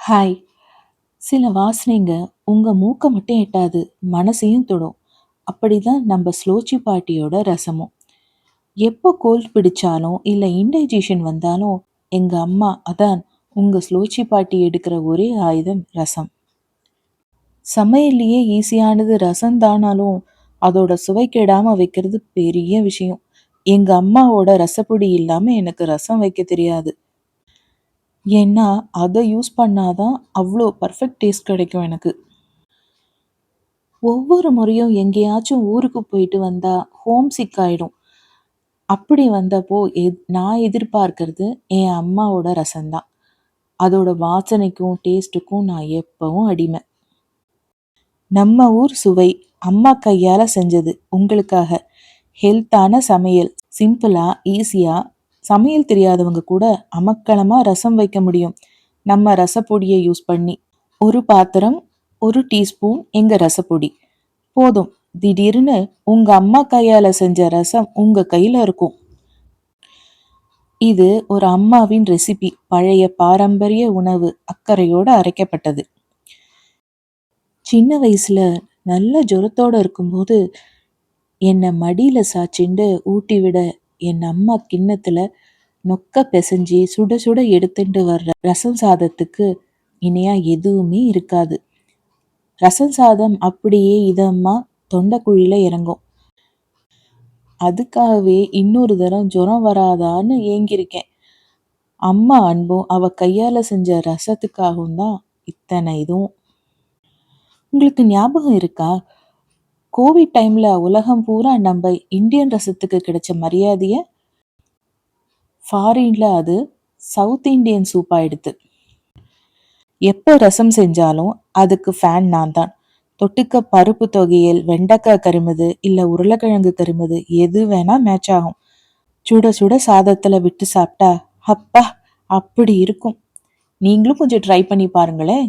Hi. சில வாசனைங்க உங்க மூக்க மட்டும் எட்டாது, மனசையும் தொடும். அப்படிதான் நம்ம ஸ்லோச்சி பாட்டியோட ரசமும். எப்போ கோல்ட் பிடிச்சாலும் இல்ல இன்டைஜஷன் வந்தாலும் எங்க அம்மா அதான் உங்க ஸ்லோச்சி பாட்டி எடுக்கிற ஒரே ஆயுதம் ரசம். சமையல்லையே ஈஸியானது ரசம் தானாலும் அதோட சுவை கெடாம வைக்கிறது பெரிய விஷயம். எங்க அம்மாவோட ரசப்பொடி இல்லாம எனக்கு ரசம் வைக்க தெரியாது. ஏன்னா அதை யூஸ் பண்ணாதான் அவ்வளோ பர்ஃபெக்ட் டேஸ்ட் கிடைக்கும் எனக்கு. ஒவ்வொரு முறையும் எங்கேயாச்சும் ஊருக்கு போயிட்டு வந்தா ஹோம் சிக் ஆயிடும். அப்படி வந்தப்போ நான் எதிர்பார்க்கறது என் அம்மாவோட ரசம்தான். அதோட வாசனைக்கும் டேஸ்ட்டுக்கும் நான் எப்பவும் அடிமை. நம்ம ஊர் சுவை, அம்மா கையால செஞ்சது உங்களுக்காக. ஹெல்த்தான சமையல், சிம்பிளா ஈஸியா, சமையல் தெரியாதவங்க கூட அமக்களமா ரசம் வைக்க முடியும் நம்ம ரசப்பொடியை யூஸ் பண்ணி. ஒரு பாத்திரம், ஒரு டீஸ்பூன் எங்க ரசப்பொடி போதும். திடீர்னு உங்க அம்மா கையால செஞ்ச ரசம் உங்க கையில இருக்கும். இது ஒரு அம்மாவின் ரெசிபி, பழைய பாரம்பரிய உணவு, அக்கறையோட அரைக்கப்பட்டது. சின்ன வயசுல நல்ல ஜுரத்தோட இருக்கும்போது என்னை மடியில சாச்சிண்டு ஊட்டி விட என் அம்மா கிண்ணத்துல நொக்க பிசைஞ்சி சுட சுட எடுத்துட்டு வர்ற ரசம் சாதத்துக்கு இணையா எதுவுமே இருக்காது. ரசம் சாதம் அப்படியே இதமா தொண்டைக்குழியில இறங்கும். அதுக்காகவே இன்னொரு தரம் ஜுரம் வராதான்னு ஏங்கியிருக்கேன். அம்மா அன்பும் அவ கையால செஞ்ச ரசத்துக்காகவும் தான் இத்தனை இதுவும். உங்களுக்கு ஞாபகம் இருக்கா? கோவிட் டைம்ல உலகம் பூரா நம்ம இந்தியன் ரசத்துக்கு கிடைச்ச மரியாதைய ஃபாரின்ல அது சவுத் இந்தியன் சூப் ஆயிடுத்து. எப்போ ரசம் செஞ்சாலும் அதுக்கு ஃபேன் நான் தான். தொட்டுக்க பருப்பு தொகையல், வெண்டைக்காய் கருமது இல்ல உருளைக்கிழங்கு கருமது எது வேணா மேட்ச் ஆகும். சுட சுட சாதத்துல விட்டு சாப்பிட்டா அப்பா அப்படி இருக்கும். நீங்களும் கொஞ்சம் ட்ரை பண்ணி பாருங்களேன்.